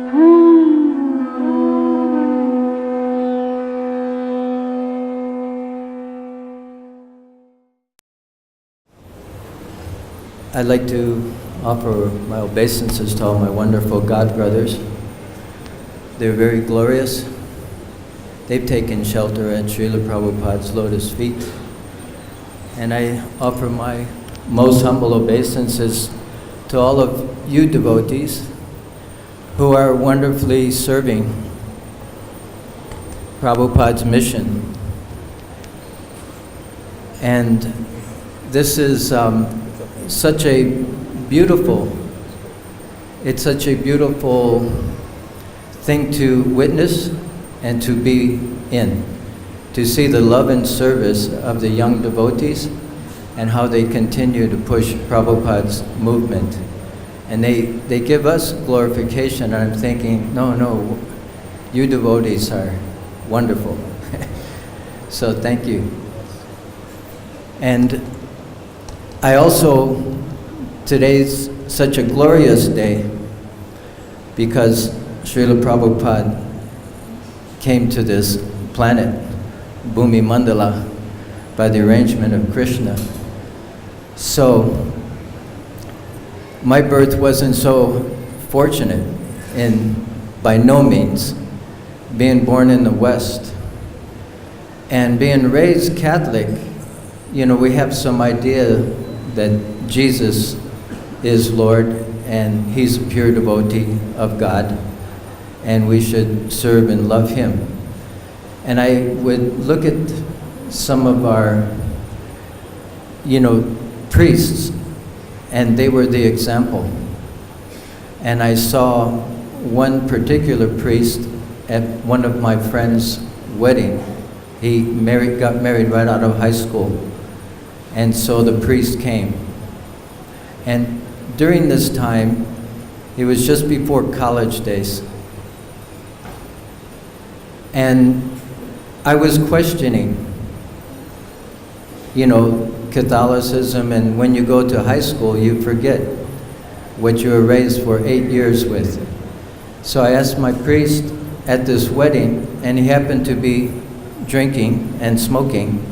I'd like to offer my obeisances to all my wonderful God brothers. They're very glorious. They've taken shelter at Srila Prabhupada's lotus feet. And I offer my most humble obeisances to all of you devotees who are wonderfully serving Prabhupada's mission. And this is such a beautiful thing to witness and to be in, to see the love and service of the young devotees and how they continue to push Prabhupada's movement. And they give us glorification, and I'm thinking, no, you devotees are wonderful. So thank you. And I also, today's such a glorious day because Srila Prabhupada came to this planet, Bhumi Mandala, by the arrangement of Krishna. So my birth wasn't so fortunate by no means, being born in the West and being raised Catholic. We have some idea that Jesus is Lord and He's a pure devotee of God and we should serve and love Him. And I would look at some of our, priests, and they were the example. And I saw one particular priest at one of my friend's wedding. He got married right out of high school. And so the priest came. And during this time, it was just before college days. And I was questioning, Catholicism, and when you go to high school, you forget what you were raised for 8 years with. So I asked my priest at this wedding, and he happened to be drinking and smoking.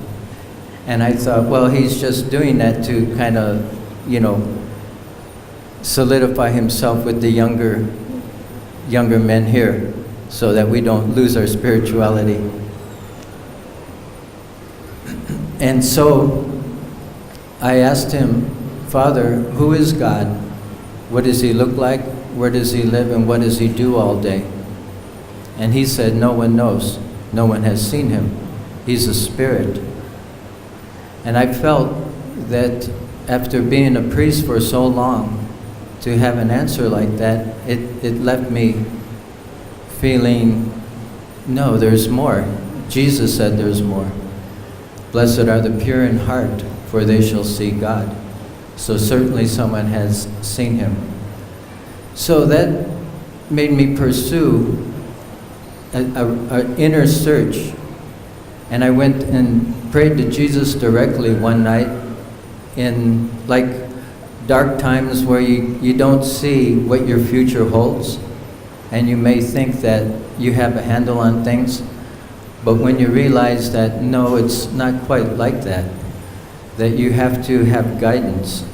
And I thought, well, he's just doing that to kind of, solidify himself with the younger men here so that we don't lose our spirituality. And so I asked him, Father, who is God? What does He look like? Where does He live? And what does He do all day? And he said, no one knows. No one has seen Him. He's a spirit. And I felt that after being a priest for so long, to have an answer like that, it left me feeling, no, there's more. Jesus said there's more. Blessed are the pure in heart, for they shall see God. So certainly someone has seen Him. So that made me pursue an inner search. And I went and prayed to Jesus directly one night in dark times where you don't see what your future holds, and you may think that you have a handle on things, but when you realize that no, it's not quite like that you have to have guidance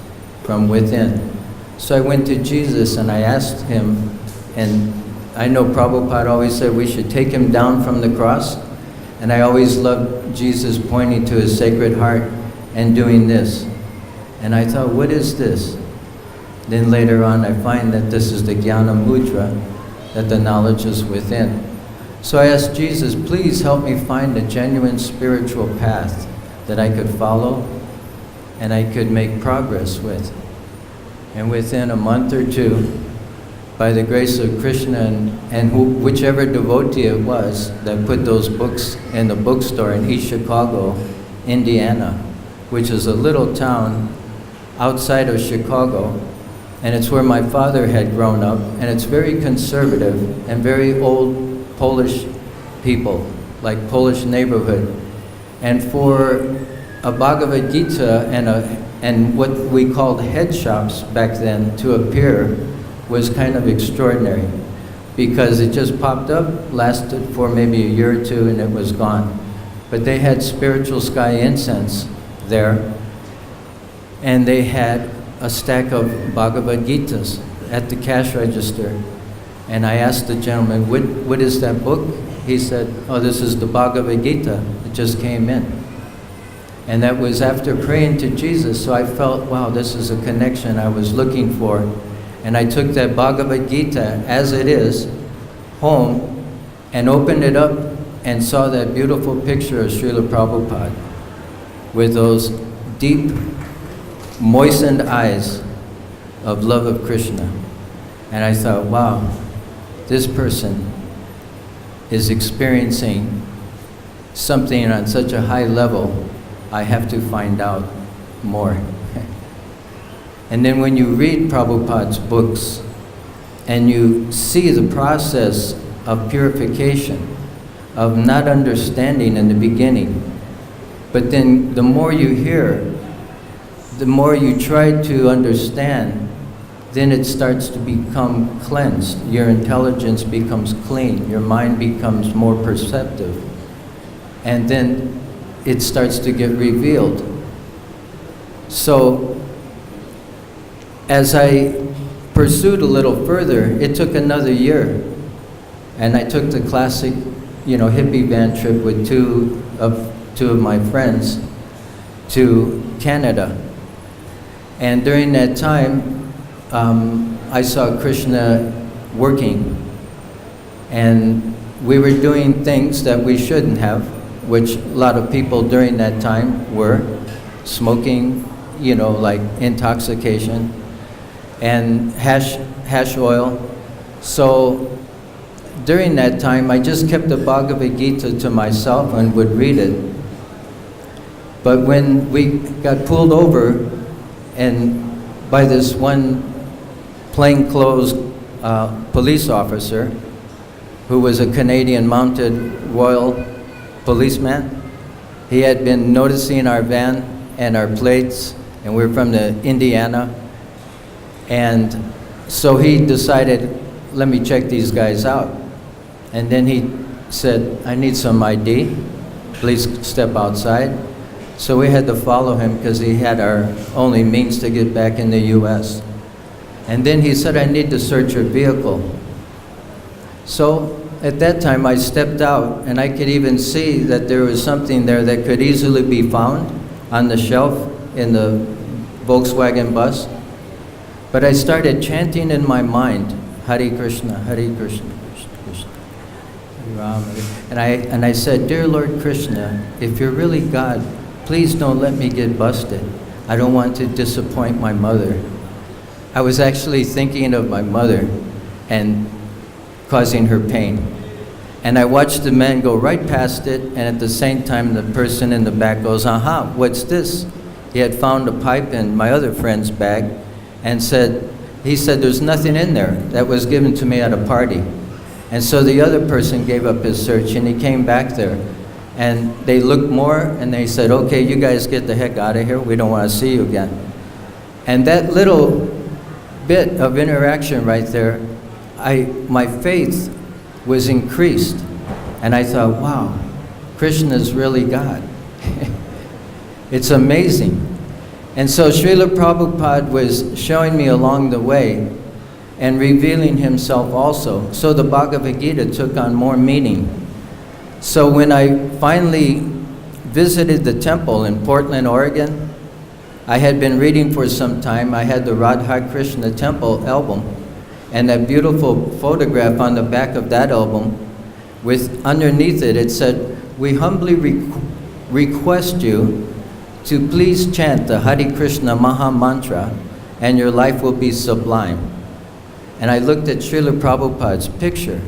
from within. So I went to Jesus and I asked Him, and I know Prabhupada always said we should take Him down from the cross, and I always loved Jesus pointing to His Sacred Heart and doing this. And I thought, what is this? Then later on I find that this is the Jnana Mudra, that the knowledge is within. So I asked Jesus, please help me find a genuine spiritual path that I could follow and I could make progress with. And within a month or two, by the grace of Krishna and whichever devotee it was that put those books in the bookstore in East Chicago, Indiana, which is a little town outside of Chicago, and it's where my father had grown up, and it's very conservative and very old Polish people, like Polish neighborhood. And for a Bhagavad-Gita and what we called head shops back then to appear was kind of extraordinary. because it just popped up, lasted for maybe a year or two, and it was gone. But they had spiritual sky incense there, and they had a stack of Bhagavad-Gitas at the cash register. And I asked the gentleman, what is that book? He said, oh, this is the Bhagavad-Gita. It just came in. And that was after praying to Jesus, so I felt, wow, this is a connection I was looking for. And I took that Bhagavad-Gita as it is home and opened it up and saw that beautiful picture of Srila Prabhupada with those deep, moistened eyes of love of Krishna. And I thought, wow, this person is experiencing something on such a high level, I have to find out more. And then when you read Prabhupada's books and you see the process of purification, of not understanding in the beginning, but then the more you hear, the more you try to understand, then it starts to become cleansed. Your intelligence becomes clean. Your mind becomes more perceptive. And then it starts to get revealed. So, as I pursued a little further, it took another year. And I took the classic, hippie van trip with two of my friends to Canada. And during that time, I saw Krishna working. And we were doing things that we shouldn't have, which a lot of people during that time were smoking, like intoxication, and hash oil. So during that time, I just kept the Bhagavad-Gita to myself and would read it. But when we got pulled over and by this one plainclothes police officer who was a Canadian mounted royal policeman, he had been noticing our van and our plates, and we're from Indiana. And so he decided, let me check these guys out. And then he said, I need some ID. Please step outside. So we had to follow him because he had our only means to get back in the US. And then he said, I need to search your vehicle. So at that time I stepped out and I could even see that there was something there that could easily be found on the shelf in the Volkswagen bus. But I started chanting in my mind, Hare Krishna, Hare Krishna, Krishna Krishna, Hare Rama. And I said, dear Lord Krishna, if you're really God, please don't let me get busted. I don't want to disappoint my mother. I was actually thinking of my mother and causing her pain. And I watched the man go right past it, and at the same time the person in the back goes, aha, what's this? He had found a pipe in my other friend's bag and he said, there's nothing in there. That was given to me at a party. And so the other person gave up his search and he came back there. And they looked more and they said, okay, you guys get the heck out of here. We don't want to see you again. And that little bit of interaction right there, my faith was increased. And I thought, wow, Krishna is really God. It's amazing. And so Srila Prabhupada was showing me along the way and revealing himself also. So the Bhagavad-Gita took on more meaning. So when I finally visited the temple in Portland, Oregon, I had been reading for some time. I had the Radha Krishna Temple album, and that beautiful photograph on the back of that album, with underneath it, it said, we humbly request you to please chant the Hare Krishna Maha Mantra, and your life will be sublime. And I looked at Srila Prabhupada's picture,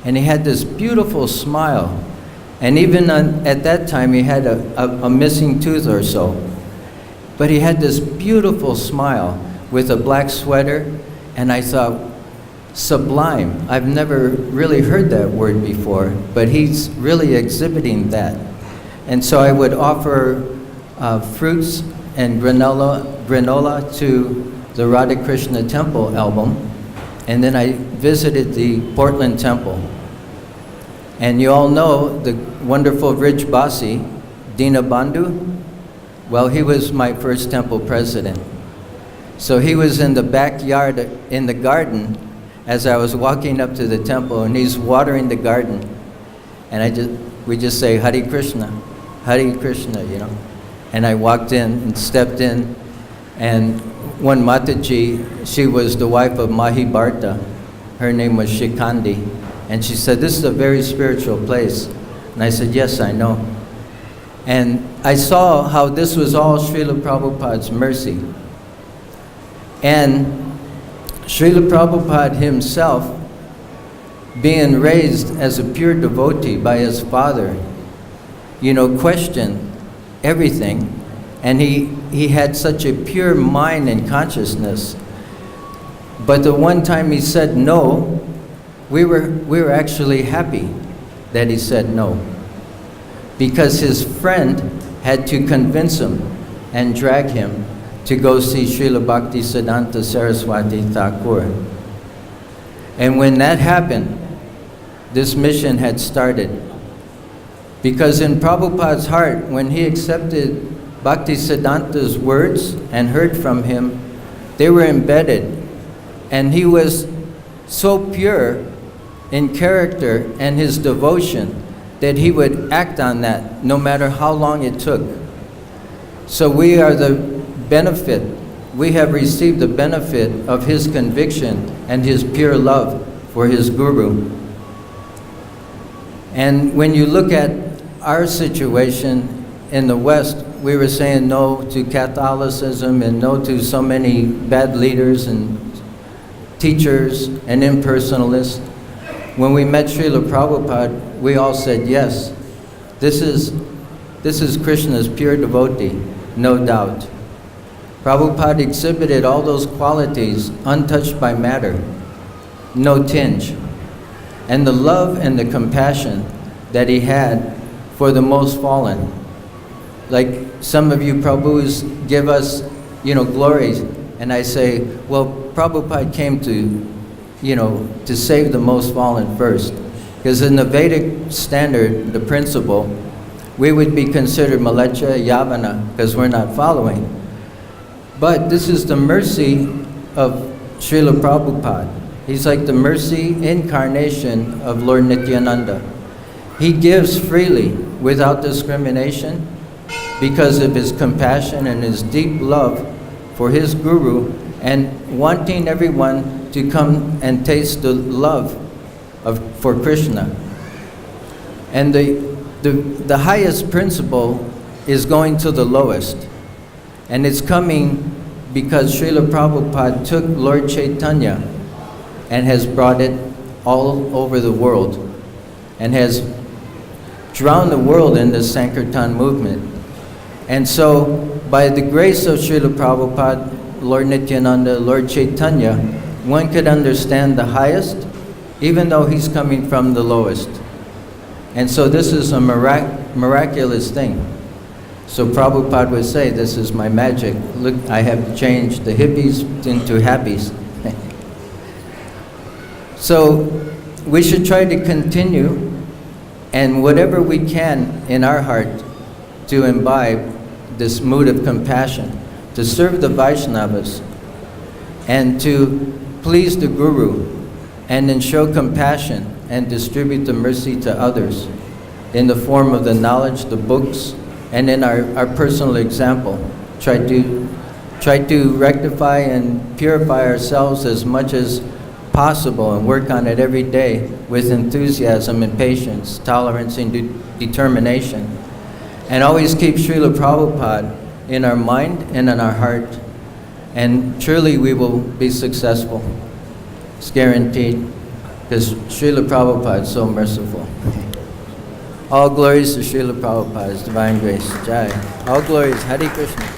and he had this beautiful smile. And even at that time, he had a missing tooth or so. But he had this beautiful smile with a black sweater, and I thought, sublime. I've never really heard that word before, but he's really exhibiting that. And so I would offer fruits and granola to the Radha Krishna Temple album, And then I visited the Portland Temple. And you all know the wonderful Rich Basi, Dina Bandhu? Well, he was my first temple president. So he was in the backyard, in the garden, as I was walking up to the temple, and he's watering the garden. And we just say, Hare Krishna, you know. And I walked in and stepped in, and one Mataji, she was the wife of Mahi Bharta. Her name was Shikandi. And she said, this is a very spiritual place. And I said, yes, I know. And I saw how this was all Srila Prabhupada's mercy. And Srila Prabhupada himself, being raised as a pure devotee by his father, you know, questioned everything. And he had such a pure mind and consciousness. But the one time he said no, we were actually happy that he said no. Because his friend had to convince him and drag him to go see Srila Bhaktisiddhanta Saraswati Thakur. And when that happened, this mission had started. Because in Prabhupada's heart, when he accepted Bhaktisiddhanta's words and heard from him, they were embedded. And he was so pure in character and his devotion that he would act on that no matter how long it took. So we are the benefit, we have received the benefit of his conviction and his pure love for his Guru. And when you look at our situation in the West, we were saying no to Catholicism and no to so many bad leaders and teachers and impersonalists. When we met Srila Prabhupada, we all said yes. This is Krishna's pure devotee, no doubt. Prabhupada exhibited all those qualities untouched by matter, no tinge. And the love and the compassion that he had for the most fallen. Like some of you Prabhus give us, you know, glories, and I say, well, Prabhupada came to, you know, to save the most fallen first. Because in the Vedic standard, the principle, we would be considered malecha, yavana, because we're not following. But this is the mercy of Srila Prabhupada. He's like the mercy incarnation of Lord Nityananda. He gives freely, without discrimination, because of his compassion and his deep love for his Guru, and wanting everyone to come and taste the love for Krishna. And the highest principle is going to the lowest. And it's coming because Srila Prabhupada took Lord Chaitanya and has brought it all over the world and has drowned the world in the Sankirtan movement. And so, by the grace of Srila Prabhupada, Lord Nityananda, Lord Chaitanya, one could understand the highest, even though he's coming from the lowest. And so this is a miraculous thing. So Prabhupada would say, this is my magic. Look, I have changed the hippies into happies. So we should try to continue, and whatever we can in our heart, to imbibe this mood of compassion, to serve the Vaishnavas, and to please the Guru, and then show compassion and distribute the mercy to others in the form of the knowledge, the books, and in our personal example. Try to rectify and purify ourselves as much as possible and work on it every day with enthusiasm and patience, tolerance and determination. And always keep Srila Prabhupada in our mind and in our heart. And truly we will be successful. It's guaranteed, because Srila Prabhupada is so merciful. All glories to Srila Prabhupada's divine grace. Jai. All glories. Hare Krishna.